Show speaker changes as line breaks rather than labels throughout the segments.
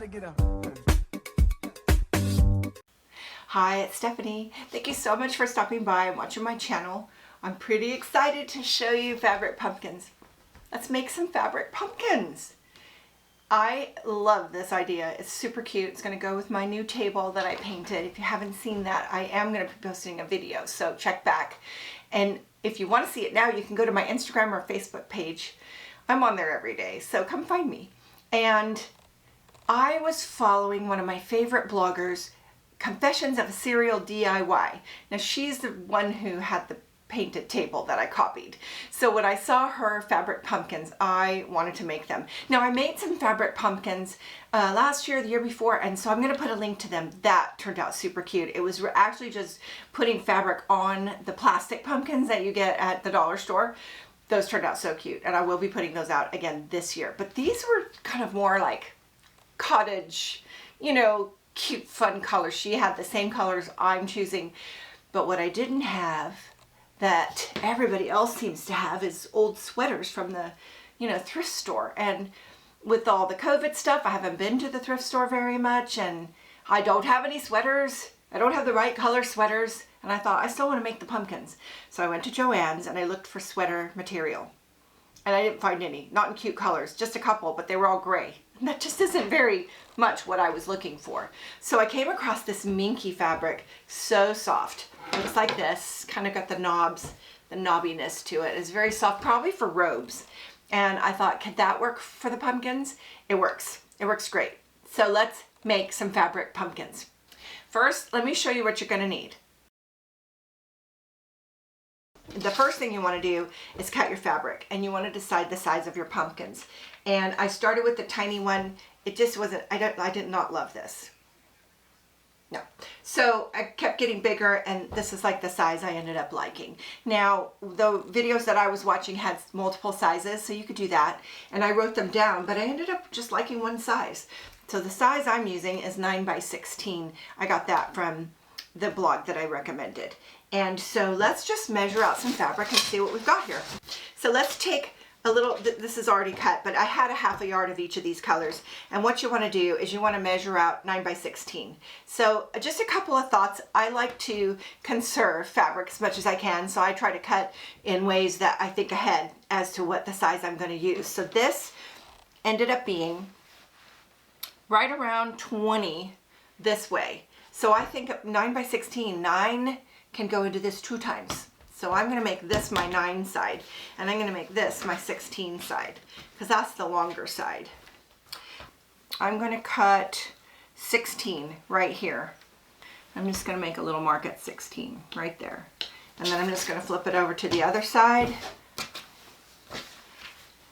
gotta get up.
Hi, it's Stephanie. Thank you so much for stopping by and watching my channel. I'm pretty excited to show you fabric pumpkins. Let's make some fabric pumpkins. I love this idea. It's super cute. It's going to go with my new table that I painted. If you haven't seen that, I am going to be posting a video, so check back. And if you want to see it now, you can go to my Instagram or Facebook page. I'm on there every day, so come find me. And I was following one of my favorite bloggers, Confessions of a Serial DIY. Now she's the one who had the painted table that I copied. So when I saw her fabric pumpkins, I wanted to make them. Now I made some fabric pumpkins last year, the year before, and so I'm going to put a link to them. That turned out super cute. It was actually just putting fabric on the plastic pumpkins that you get at the dollar store. Those turned out so cute, and I will be putting those out again this year. But these were kind of more like cottage, you know, cute fun colors. She had the same colors I'm choosing, but what I didn't have that everybody else seems to have is old sweaters from the, you know, thrift store. And with all the COVID stuff, I haven't been to the thrift store very much, and I don't have any sweaters. I don't have the right color sweaters, and I thought I still want to make the pumpkins. So I went to Joann's and I looked for sweater material, and I didn't find any, not in cute colors, just a couple, but they were all gray. And that just isn't very much what I was looking for. So I came across this minky fabric, so soft. It looks like this, kind of got the knobs, the knobbiness to it. It's very soft, probably for robes. And I thought, could that work for the pumpkins? It works. It works great. So let's make some fabric pumpkins. First, let me show you what you're going to need. The first thing you want to do is cut your fabric, and you want to decide the size of your pumpkins. And I started with the tiny one. It just wasn't, I did not love this. No. So I kept getting bigger, and this is like the size I ended up liking. Now, the videos that I was watching had multiple sizes, so you could do that. And I wrote them down, but I ended up just liking one size. So the size I'm using is 9 by 16. I got that from the blog that I recommended. And so let's just measure out some fabric and see what we've got here. So let's take a little, this is already cut, but I had a half a yard of each of these colors. And what you want to do is you want to measure out 9 by 16. So just a couple of thoughts. I like to conserve fabric as much as I can, so I try to cut in ways that I think ahead as to what the size I'm going to use. So this ended up being right around 20 this way. So I think 9 by 16, 9 can go into this 2 times. So I'm going to make this my 9 side, and I'm going to make this my 16 side, because that's the longer side. I'm going to cut 16 right here. I'm just going to make a little mark at 16 right there. And then I'm just going to flip it over to the other side.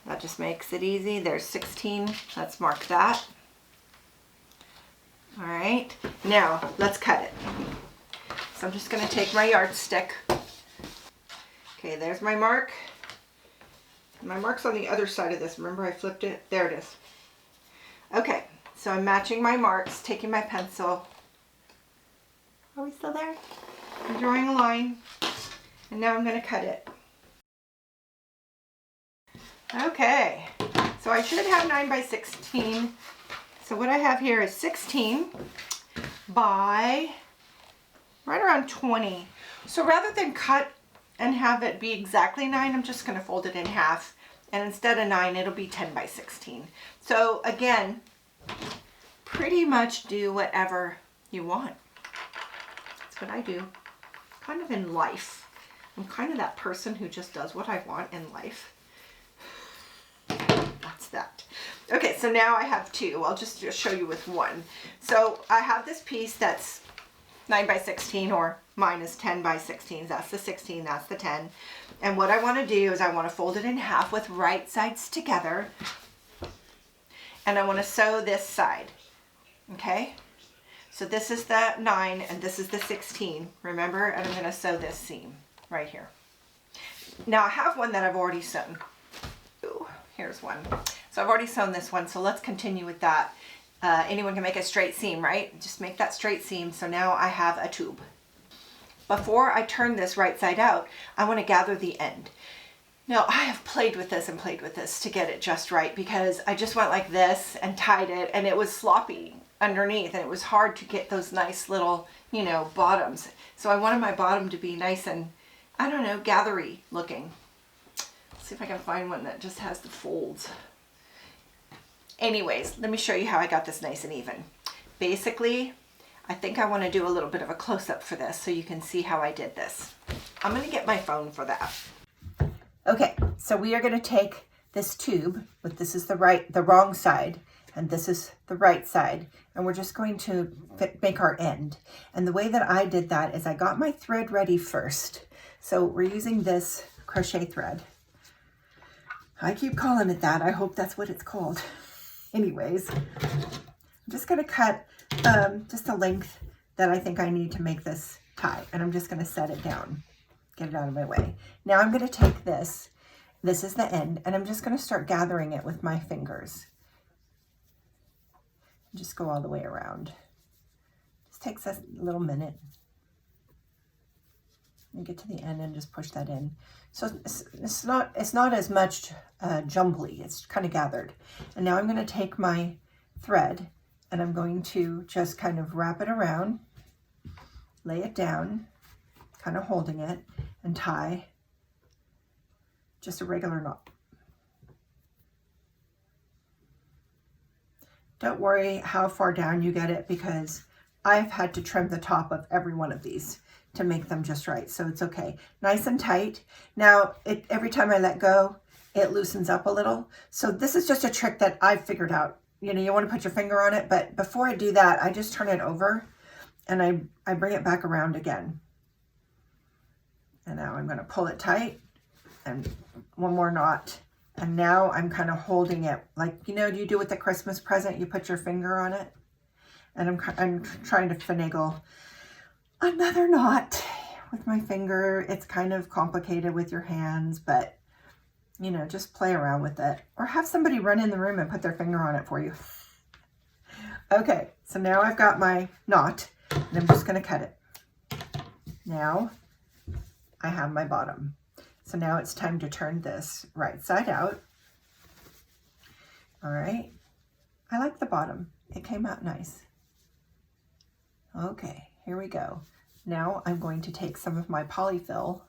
That just makes it easy. There's 16. Let's mark that. All right, now let's cut it. So I'm just going to take my yardstick. Okay, there's my mark. My mark's on the other side of this. Remember I flipped it? There it is. Okay, so I'm matching my marks, taking my pencil. Are we still there? I'm drawing a line, and now I'm going to cut it. Okay, so I should have 9 by 16. So what I have here is 16 by right around 20. So rather than cut and have it be exactly 9, I'm just going to fold it in half. And instead of 9, it'll be 10 by 16. So again, pretty much do whatever you want. That's what I do. Kind of in life. I'm kind of that person who just does what I want in life. That's that. Okay, so now I have 2. I'll just show you with 1. So I have this piece that's 9 by 16, or mine is 10 by 16. That's the 16, that's the 10. And what I want to do is I want to fold it in half with right sides together. And I want to sew this side. Okay? So this is the 9 and this is the 16. Remember? And I'm going to sew this seam right here. Now I have one that I've already sewn. Ooh, here's one. So I've already sewn this one, so let's continue with that. Anyone can make a straight seam, right? Just make that straight seam. So now I have a tube. Before I turn this right side out, I want to gather the end. Now I have played with this and played with this to get it just right, because I just went like this and tied it and it was sloppy underneath and it was hard to get those nice little, you know, bottoms. So I wanted my bottom to be nice and, I don't know, gathery looking. Let's see if I can find one that just has the folds. Anyways, let me show you how I got this nice and even. Basically, I think I want to do a little bit of a close-up for this so you can see how I did this. I'm going to get my phone for that. Okay, so we are going to take this tube, but this is the wrong side, and this is the right side, and we're just going to make our end. And the way that I did that is I got my thread ready first. So we're using this crochet thread. I keep calling it that. I hope that's what it's called. Anyways, I'm just going to cut just the length that I think I need to make this tie, and I'm just going to set it down, get it out of my way. Now I'm going to take this is the end, and I'm just going to start gathering it with my fingers. Just go all the way around. Just takes a little minute. You get to the end and just push that in. So it's not as much jumbly. It's kind of gathered. And now I'm going to take my thread and I'm going to just kind of wrap it around, lay it down, kind of holding it, and tie just a regular knot. Don't worry how far down you get it, because I've had to trim the top of every one of these to make them just right, so it's okay. Nice and tight. Now, every time I let go, it loosens up a little. So this is just a trick that I've figured out. You know, you want to put your finger on it, but before I do that, I just turn it over and I bring it back around again. And now I'm going to pull it tight and one more knot. And now I'm kind of holding it like, you know, you do with the Christmas present, you put your finger on it. And I'm trying to finagle another knot with my finger. It's kind of complicated with your hands, but you know, just play around with it, or have somebody run in the room and put their finger on it for you. Okay, so now I've got my knot and I'm just going to cut it. Now I have my bottom. So now it's time to turn this right side out. All right, I like the bottom. It came out nice. Okay, here we go. Now I'm going to take some of my polyfill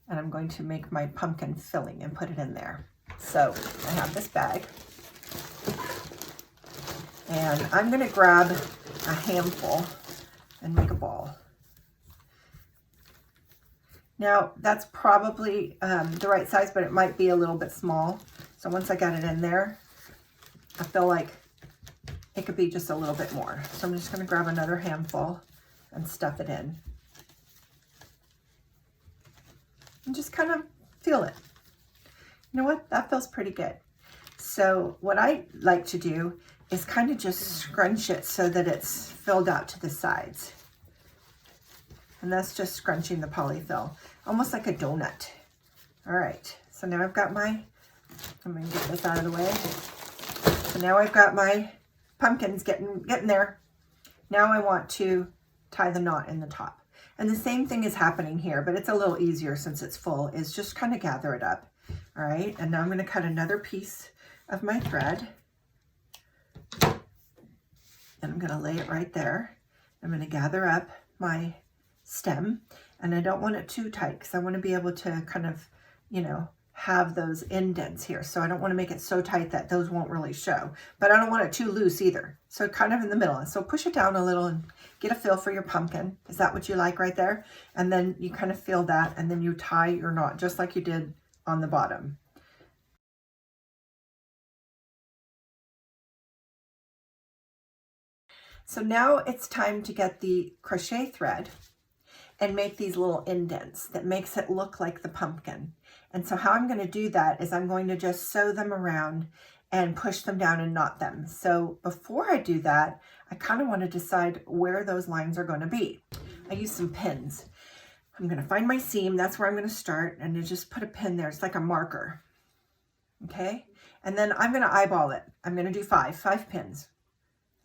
and I'm going to make my pumpkin filling and put it in there. So I have this bag and I'm going to grab a handful and make a ball. Now that's probably the right size, but it might be a little bit small. So once I got it in there, I feel like it could be just a little bit more. So I'm just going to grab another handful and stuff it in. And just kind of feel it. You know what? That feels pretty good. So what I like to do is kind of just scrunch it so that it's filled out to the sides. And that's just scrunching the polyfill, almost like a donut. All right, so now I've got I'm gonna get this out of the way. So now I've got my pumpkins getting there. Now I want to tie the knot in the top. And the same thing is happening here, but it's a little easier since it's full, is just kind of gather it up. All right, and now I'm gonna cut another piece of my thread. And I'm gonna lay it right there. I'm gonna gather up my stem, and I don't want it too tight because I want to be able to kind of, you know, have those indents here. So I don't want to make it so tight that those won't really show, but I don't want it too loose either. So kind of in the middle. So push it down a little and get a feel for your pumpkin. Is that what you like right there? And then you kind of feel that, and then you tie your knot just like you did on the bottom. So now it's time to get the crochet thread and make these little indents that makes it look like the pumpkin. And so how I'm going to do that is I'm going to just sew them around and push them down and knot them. So before I do that, I kind of want to decide where those lines are going to be. I use some pins. I'm going to find my seam. That's where I'm going to start, and then just put a pin there. It's like a marker. Okay. And then I'm going to eyeball it. I'm going to do five pins.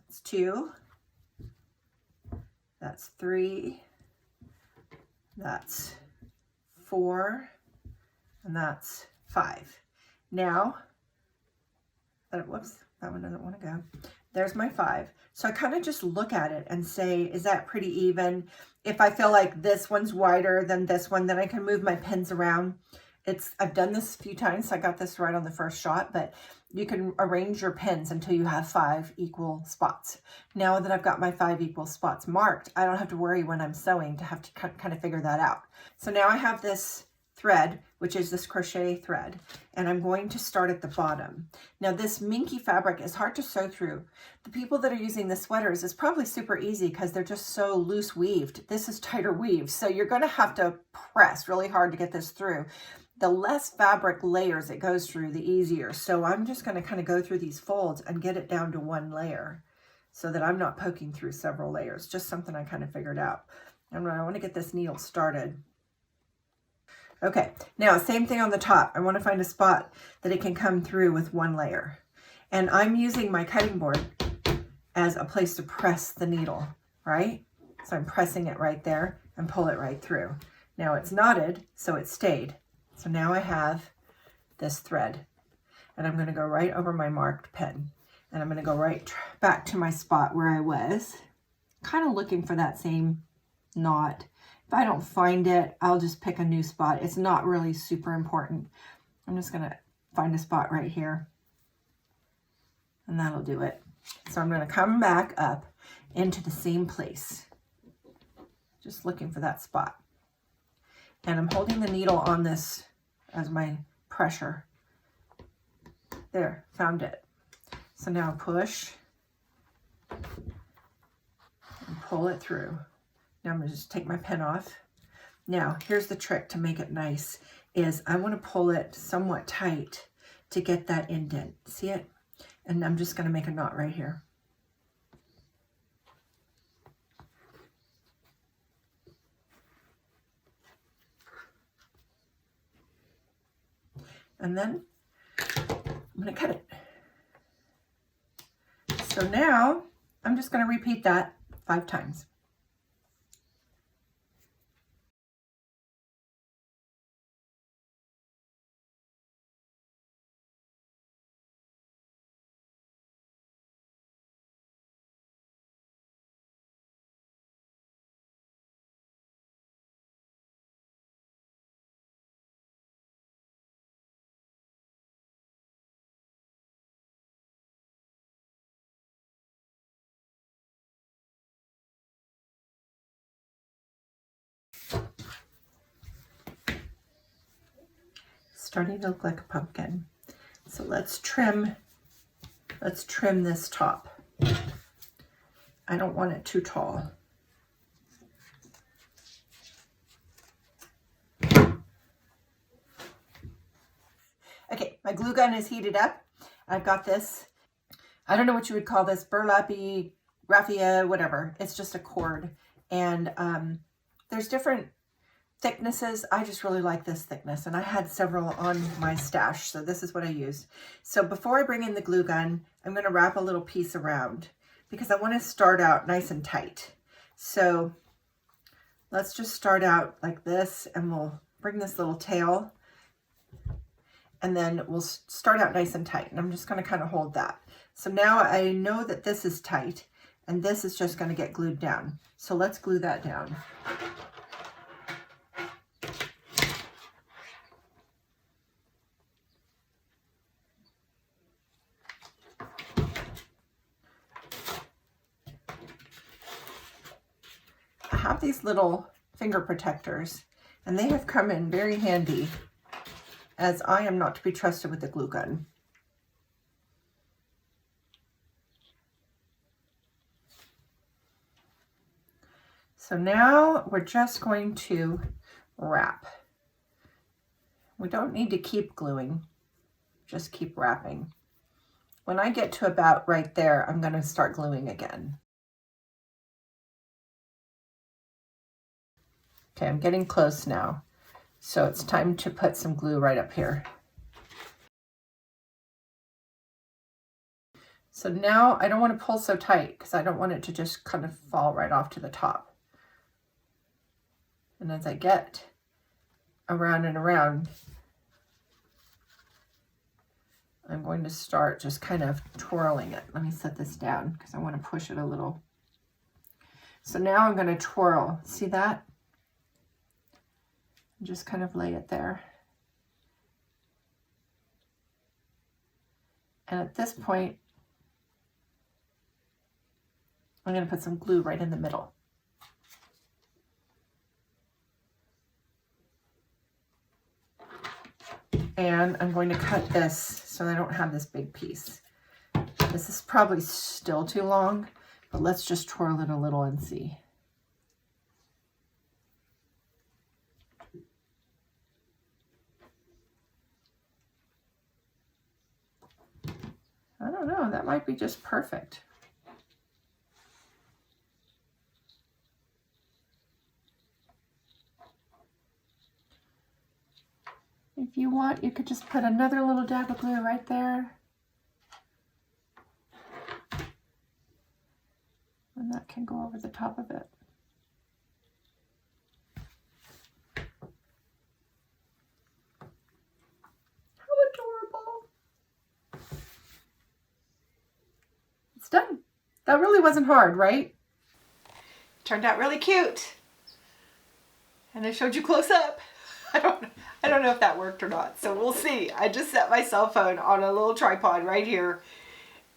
That's 2. That's 3. That's 4, and that's 5. Now, whoops, that one doesn't want to go. There's my 5. So I kind of just look at it and say, is that pretty even? If I feel like this one's wider than this one, then I can move my pins around. I've done this a few times, so I got this right on the first shot, but you can arrange your pins until you have 5 equal spots. Now that I've got my 5 equal spots marked, I don't have to worry when I'm sewing to have to kind of figure that out. So now I have this thread, which is this crochet thread, and I'm going to start at the bottom. Now this minky fabric is hard to sew through. The people that are using the sweaters is probably super easy because they're just so loose weaved. This is tighter weave, so you're going to have to press really hard to get this through. The less fabric layers it goes through, the easier. So I'm just going to kind of go through these folds and get it down to 1 layer so that I'm not poking through several layers. Just something I kind of figured out. And I want to get this needle started. Okay, now same thing on the top. I want to find a spot that it can come through with 1 layer. And I'm using my cutting board as a place to press the needle, right? So I'm pressing it right there and pull it right through. Now it's knotted, so it stayed. So now I have this thread, and I'm going to go right over my marked pin, and I'm going to go right back to my spot where I was, kind of looking for that same knot. If I don't find it, I'll just pick a new spot. It's not really super important. I'm just going to find a spot right here, and that'll do it. So I'm going to come back up into the same place, just looking for that spot. And I'm holding the needle on this as my pressure. There, found it. So now push and pull it through. Now I'm going to just take my pen off. Now, here's the trick to make it nice, is I want to pull it somewhat tight to get that indent. See it? And I'm just going to make a knot right here. And then I'm going to cut it. So now I'm just going to repeat that 5 times. Starting to look like a pumpkin. So let's trim this top. I don't want it too tall. Okay, my glue gun is heated up. I've got this, I don't know what you would call this, burlappy, raffia, whatever. It's just a cord. And there's different thicknesses. I just really like this thickness, and I had several on my stash, so this is what I use. So before I bring in the glue gun, I'm going to wrap a little piece around because I want to start out nice and tight. So let's just start out like this, and we'll bring this little tail, and then we'll start out nice and tight, and I'm just going to kind of hold that. So now I know that this is tight, and this is just going to get glued down. So let's glue that down. I have these little finger protectors, and they have come in very handy, as I am not to be trusted with the glue gun. So now we're just going to wrap. We don't need to keep gluing, just keep wrapping. When I get to about right there, I'm going to start gluing again. Okay, I'm getting close now. So it's time to put some glue right up here. So now I don't want to pull so tight because I don't want it to just kind of fall right off to the top. And as I get around and around, I'm going to start just kind of twirling it. Let me set this down because I want to push it a little. So now I'm going to twirl. See that? Just kind of lay it there. And at this point, I'm going to put some glue right in the middle. And I'm going to cut this so I don't have this big piece. This is probably still too long, but let's just twirl it a little and see. I don't know, that might be just perfect. If you want, you could just put another little dab of glue right there. And that can go over the top of it. How adorable. It's done. That really wasn't hard, right? Turned out really cute. And I showed you close up. I don't know if that worked or not, so we'll see. I just set my cell phone on a little tripod right here.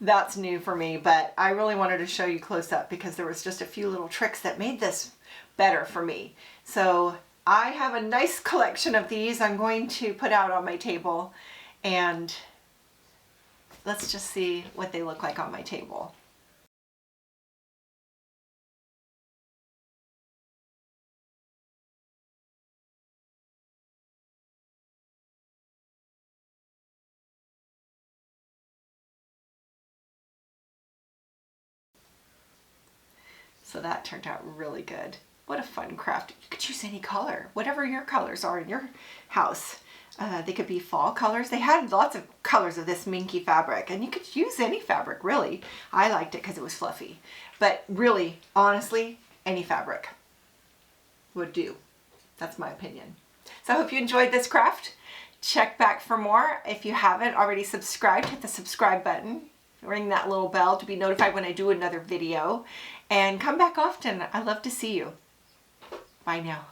That's new for me, but I really wanted to show you close up because there was just a few little tricks that made this better for me. So I have a nice collection of these I'm going to put out on my table, and let's just see what they look like on my table. So that turned out really good. What a fun craft. You could choose any color, whatever your colors are in your house. They could be fall colors. They had lots of colors of this minky fabric, and you could use any fabric, really. I liked it because it was fluffy. But really, honestly, any fabric would do. That's my opinion. So I hope you enjoyed this craft. Check back for more. If you haven't already subscribed, hit the subscribe button. Ring that little bell to be notified when I do another video. And come back often. I love to see you. Bye now.